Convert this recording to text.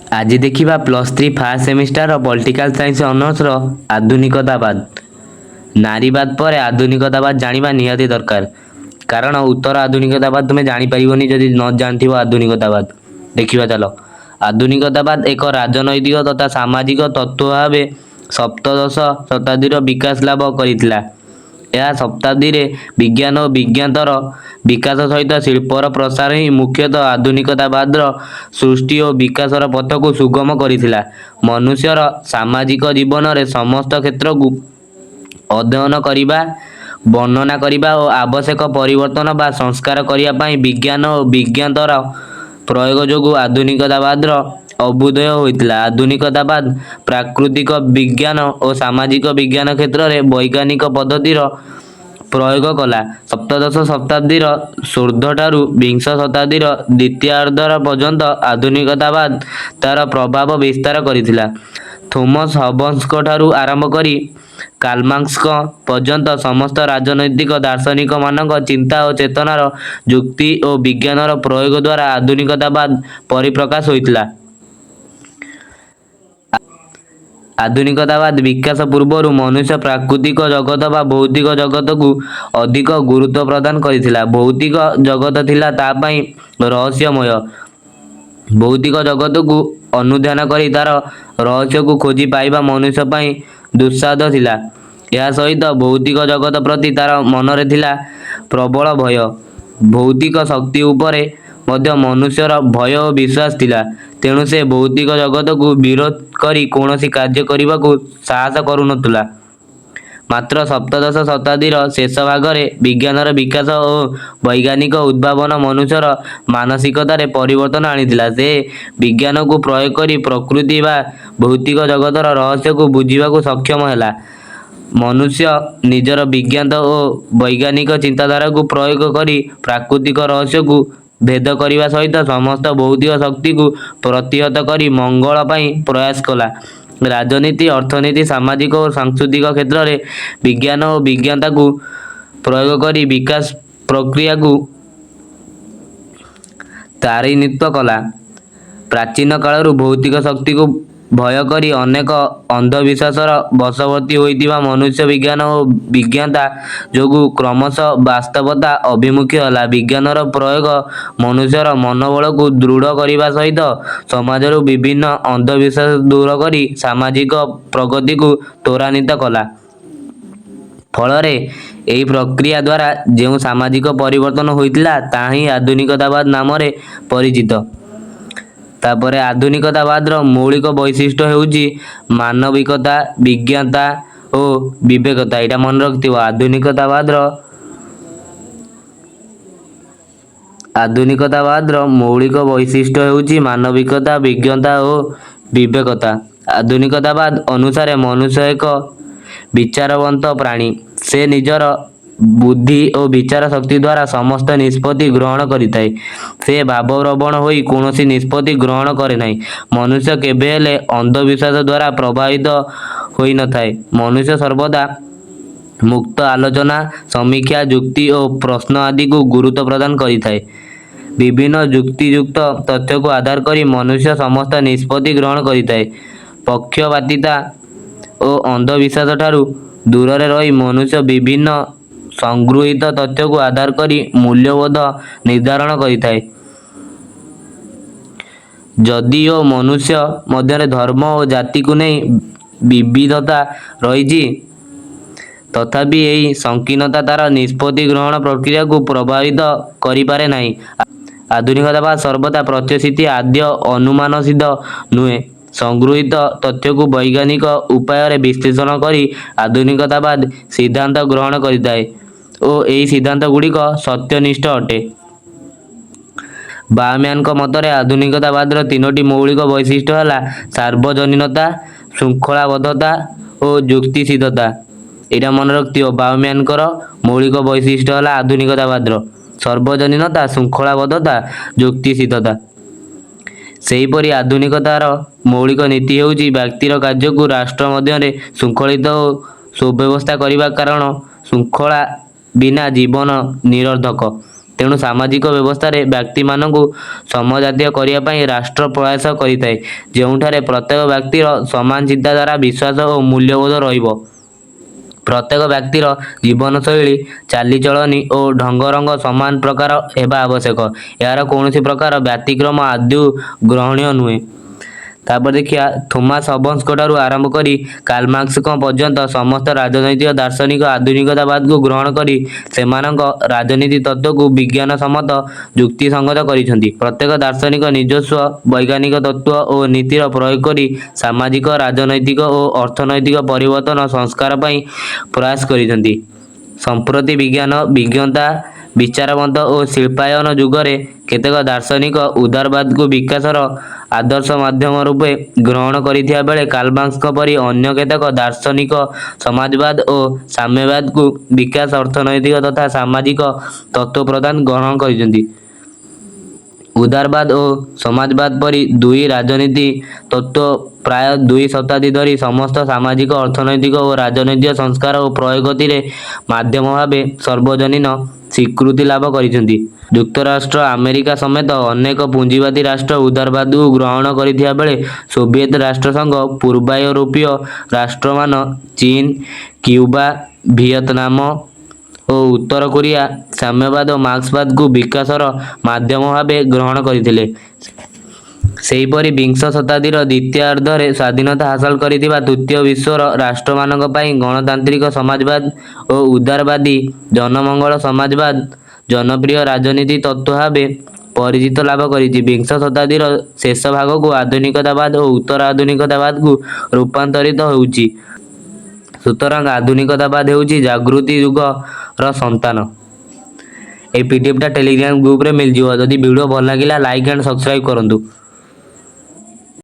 आज देखा +3 fast semester political science ऑनर्सर आधुनिकतावाद। नारीवाद पर आधुनिकतावाद जानिबा निहाती दरकार। कारण उत्तर आधुनिकतावाद तुम जानीपारनी जदि न जानथिबो आधुनिकतावाद। देखिबा चलो आधुनिकतावाद एक राजनैतिक तथा सामाजिक तत्व भाव सप्तदश शताब्दीर विकास लाभ करितला। यह शताब्दी रे विज्ञान और विज्ञानतर विकास सहित शिल्पर प्रसार ही मुख्यतः आधुनिकतावादर सृष्टि और विकासर पथ को सुगम करितला। मनुष्यर सामाजिक जीवन रे समस्त क्षेत्र को अध्ययन करिबा, वर्णना करिबा और आवश्यक परिवर्तन बा संस्कार करिया पई विज्ञान और विज्ञानतर प्रयोग जोगु आधुनिकतावादर अभ्युदय होइतला। आधुनिकतावाद प्राकृतिक विज्ञान और सामाजिक विज्ञान क्षेत्र में वैज्ञानिक पद्धतिर प्रयोग कला। सप्तदश शताब्दीर षोडठारु विंश शताब्दीर द्वितीयार्धर पर्यंत आधुनिकतावाद तार प्रभाव विस्तार करिथिला। थॉमस हॉब्स ठारू आरंभ करी कार्ल मार्क्स पर्यंत समस्त राजनैतिक दार्शनिक मानक चिंता और चेतनार जुक्ति और विज्ञानर प्रयोग द्वारा आधुनिकतावाद परिप्रकाश होइतला। आधुनिकतावाद विकास पूर्व मनुष्य प्राकृतिक जगत बा भौतिक जगत को अधिक गुरुत्व प्रदान करिथिला। भौतिक जगत थिला ता पई रहस्यमय। भौतिक जगत को अनुध्यान करी तार रहस्य को खोजी पाइबा मनुष्य पई दुस्साध थिला। या सहित भौतिक जगत प्रति तार मनरे थिला प्रबल भय। भौतिक शक्ति उपरे मध्य मनुष्यर भय और विश्वास थिला। तेणु से भौतिक जगत को विरोध करी कौनसी कार्य करने को साहस करुनथुला। मात्र सप्तदश शताब्दीर शेष भागरे विज्ञानर विकास और वैज्ञानिक उद्भावन मनुष्यर मानसिकतार परिवर्तन आनिथिला। से विज्ञान को प्रयोग करी प्रकृति बा भौतिक जगतर रहस्य को बुझीबा को सक्षम हैला। मनुष्य निजर विज्ञान और वैज्ञानिक चिंताधारा को प्रयोग करी प्राकृतिक रहस्य को भेद करने सहित समस्त भौतिक शक्ति को प्रतिहत करी मंगल पाई प्रयास कला। राजनीति, अर्थनीति, सामाजिक और सांस्कृतिक क्षेत्र में विज्ञान और विज्ञानता को प्रयोग करी विकास प्रक्रिया को त्वरान्वित कला। प्राचीन कालरू भौतिक शक्ति को भय करी अनेक अंधविश्वासर वशवर्ती होइतिबा मनुष्य विज्ञान और विज्ञानता जोगु क्रमशः वास्तवता अभिमुखी होला। विज्ञानर प्रयोग मनुष्यर मनोबल को दृढ़ करने सहित समाजर विभिन्न अंधविश्वास दूर करी सामाजिक प्रगति को त्वरान्वित कला। फलरे एही प्रक्रिया द्वारा जो सामाजिक परिवर्तन होइतिला ताही आधुनिकतावाद नाम रे परिचित। तापरे आधुनिकतावादर मौलिक वैशिष्ट्य हेउची मानविकता, विज्ञानता और विवेकता। एटा मन रखिथिबो। आधुनिकतावादर मौलिक वैशिष्ट्य हेउची मानविकता, विज्ञानता और विवेकता। आधुनिकतावाद अनुसार मनुष्य एक विचारवंत प्राणी। से निजर बुद्धि और विचार शक्ति द्वारा समस्त निष्पत्ति ग्रहण करिଥାଏ। से भावप्रवण होई कौनसी निष्पत्ति ग्रहण करे नाही। मनुष्य केबे हेले अंधविश्वास द्वारा प्रभावित होई न थाए। मनुष्य सर्वदा मुक्त आलोचना, समीक्षा, जुक्ति और प्रश्न आदि को गुरुत्व प्रदान करिଥାଏ। विभिन्न जुक्तियुक्त तथ्य को आधार करी मनुष्य समस्त निष्पत्ति ग्रहण करिଥାଏ। पक्षपातिता और अंधविश्वास ठारू दूर रही मनुष्य विभिन्न संगृहीत तथ्य को आधार करी मूल्यबोध निर्धारण करिଥାଏ। जदिओ मनुष्य मध्य धर्म और जाति को नहीं विविधता रही तथापि यही संकीर्णता तार निष्पत्ति ग्रहण प्रक्रिया को प्रभावित करिपारे नाही। आधुनिकतावाद सर्वदा प्रत्यक्षित आद्य अनुमान सिद्ध नुहे। संगृहीत तथ्य को वैज्ञानिक उपाय विश्लेषण करी आधुनिकतावाद सिद्धांत ग्रहण करिଥାଏ और यही सिद्धांत गुड़िक सत्यनिष्ठ अटे। बाउमैन मतरे आधुनिकतावादर तीनोटी मौलिक वैशिष्ट्य है सार्वजनीनता, शृंखलाबद्धता और जुक्तिसिद्धता। यहाँ मन रखियो। बाउमैन मौलिक वैशिष्ट्य है आधुनिकतावादर सार्वजनीनता, शृंखलाबद्धता, जुक्तिसिद्धता। सेहीपरि आधुनिकतार मौलिक नीति हेउची व्यक्तिर कार्य को राष्ट्र मध्य शृंखलित और सुव्यवस्था करने कारण शृंखला बिना जीवन निरर्थक। ତେଣୁ ସାମାଜିକ ବ୍ୟବସ୍ଥାରେ ବ୍ୟକ୍ତିମାନଙ୍କୁ ସମଜାତୀୟ କରିବା ପାଇଁ ରାଷ୍ଟ୍ର ପ୍ରୟାସ କରିଥାଏ, ଯେଉଁଠାରେ ପ୍ରତ୍ୟେକ ବ୍ୟକ୍ତିର ସମାନ ଚିନ୍ତାଧାରା, ବିଶ୍ୱାସ ଓ ମୂଲ୍ୟବୋଧ ରହିବ। ପ୍ରତ୍ୟେକ ବ୍ୟକ୍ତିର ଜୀବନଶୈଳୀ, ଚାଲିଚଳଣି ଓ ଢଙ୍ଗରଙ୍ଗ ସମାନ ପ୍ରକାର ହେବା ଆବଶ୍ୟକ। ଏହାର କୌଣସି ପ୍ରକାର ବ୍ୟତିକ୍ରମ ଆଦୌ ଗ୍ରହଣୀୟ ନୁହେଁ। ତାପରେ ଦେଖିବା, ଥୋମାସ ହବନ୍ସଙ୍କଠାରୁ ଆରମ୍ଭ କରି କାର୍ଲ ମାର୍କ୍ସଙ୍କ ପର୍ଯ୍ୟନ୍ତ ସମସ୍ତ ରାଜନୈତିକ ଦାର୍ଶନିକ ଆଧୁନିକତାବାଦକୁ ଗ୍ରହଣ କରି ସେମାନଙ୍କ ରାଜନୀତି ତତ୍ତ୍ୱକୁ ବିଜ୍ଞାନସମ୍ମତ ଯୁକ୍ତିସଙ୍ଗତ କରିଛନ୍ତି। ପ୍ରତ୍ୟେକ ଦାର୍ଶନିକ ନିଜସ୍ୱ ବୈଜ୍ଞାନିକ ତତ୍ତ୍ୱ ଓ ନୀତିର ପ୍ରୟୋଗ କରି ସାମାଜିକ, ରାଜନୈତିକ ଓ ଅର୍ଥନୈତିକ ପରିବର୍ତ୍ତନ ସଂସ୍କାର ପାଇଁ ପ୍ରୟାସ କରିଛନ୍ତି। ସମ୍ପ୍ରତି ବିଜ୍ଞାନ, ବିଜ୍ଞତା, ବିଚାରବନ୍ତ ଓ ଶିଳ୍ପାୟନ ଯୁଗରେ କେତେକ ଦାର୍ଶନିକ ଉଦାରବାଦକୁ ବିକାଶର ଆଦର୍ଶ ମାଧ୍ୟମ ରୂପେ ଗ୍ରହଣ କରିଥିବା ବେଳେ କାର୍ଲ ମାର୍କ୍ସଙ୍କ ପରି ଅନ୍ୟ କେତେକ ଦାର୍ଶନିକ ସମାଜବାଦ ଓ ସାମ୍ୟବାଦକୁ ବିକାଶ, ଅର୍ଥନୈତିକ ତଥା ସାମାଜିକ ତତ୍ତ୍ୱ ପ୍ରଦାନ ଗ୍ରହଣ କରିଛନ୍ତି। ଉଦାରବାଦ ଓ ସମାଜବାଦ ପରି ଦୁଇ ରାଜନୀତି ତତ୍ତ୍ୱ ପ୍ରାୟ 2 ଶତାବ୍ଦୀ ଧରି ସମସ୍ତ ସାମାଜିକ, ଅର୍ଥନୈତିକ ଓ ରାଜନୈତିକ ସଂସ୍କାର ଓ ପ୍ରଗତିରେ ମାଧ୍ୟମ ଭାବେ ସାର୍ବଜନୀନ ସ୍ୱୀକୃତି ଲାଭ କରିଛନ୍ତି। ଯୁକ୍ତରାଷ୍ଟ୍ର, ଆମେରିକା ସମେତ ଅନେକ ପୁଞ୍ଜିବାଦୀ ରାଷ୍ଟ୍ର ଉଦାରବାଦକୁ ଗ୍ରହଣ କରିଥିବା ବେଳେ ସୋଭିଏତ ରାଷ୍ଟ୍ରସଂଘ, ପୂର୍ବାୟୁରୋପୀୟ ରାଷ୍ଟ୍ରମାନ, ଚୀନ, କ୍ୟୁବା, ଭିଏତନାମ ଓ ଉତ୍ତର କୋରିଆ ସାମ୍ୟବାଦ ଓ ମାର୍କ୍ସବାଦକୁ ବିକାଶର ମାଧ୍ୟମ ଭାବେ ଗ୍ରହଣ କରିଥିଲେ। ସେହିପରି ବିଂଶ ଶତାବ୍ଦୀର ଦ୍ୱିତୀୟାର୍ଦ୍ଧରେ ସ୍ୱାଧୀନତା ହାସଲ କରିଥିବା ତୃତୀୟ ବିଶ୍ୱର ରାଷ୍ଟ୍ରମାନଙ୍କ ପାଇଁ ଗଣତାନ୍ତ୍ରିକ ସମାଜବାଦ ଓ ଉଦାରବାଦୀ ଜନମଙ୍ଗଳ ସମାଜବାଦ ଜନପ୍ରିୟ ରାଜନୀତି ତତ୍ତ୍ୱ ଭାବେ ପରିଚିତି ଲାଭ କରିଛି। ବିଂଶ ଶତାବ୍ଦୀର ଶେଷ ଭାଗକୁ ଆଧୁନିକତାବାଦ ଓ ଉତ୍ତର ଆଧୁନିକତାବାଦକୁ ରୂପାନ୍ତରିତ ହେଉଛି। ସୁତରାଂ ଆଧୁନିକତାବାଦ ହେଉଛି ଜାଗୃତି ଯୁଗର ସନ୍ତାନ। এই পিডিএফটা টেলিଗ୍ରାମ ଗ୍ରୁପରେ ମିଳିଯିବ। ଯଦି ଭିଡ଼ିଓ ଭଲ ଲାଗିଲା ଲାଇକ୍ ଆଣ୍ଡ ସବସ୍କ୍ରାଇବ୍ କରନ୍ତୁ।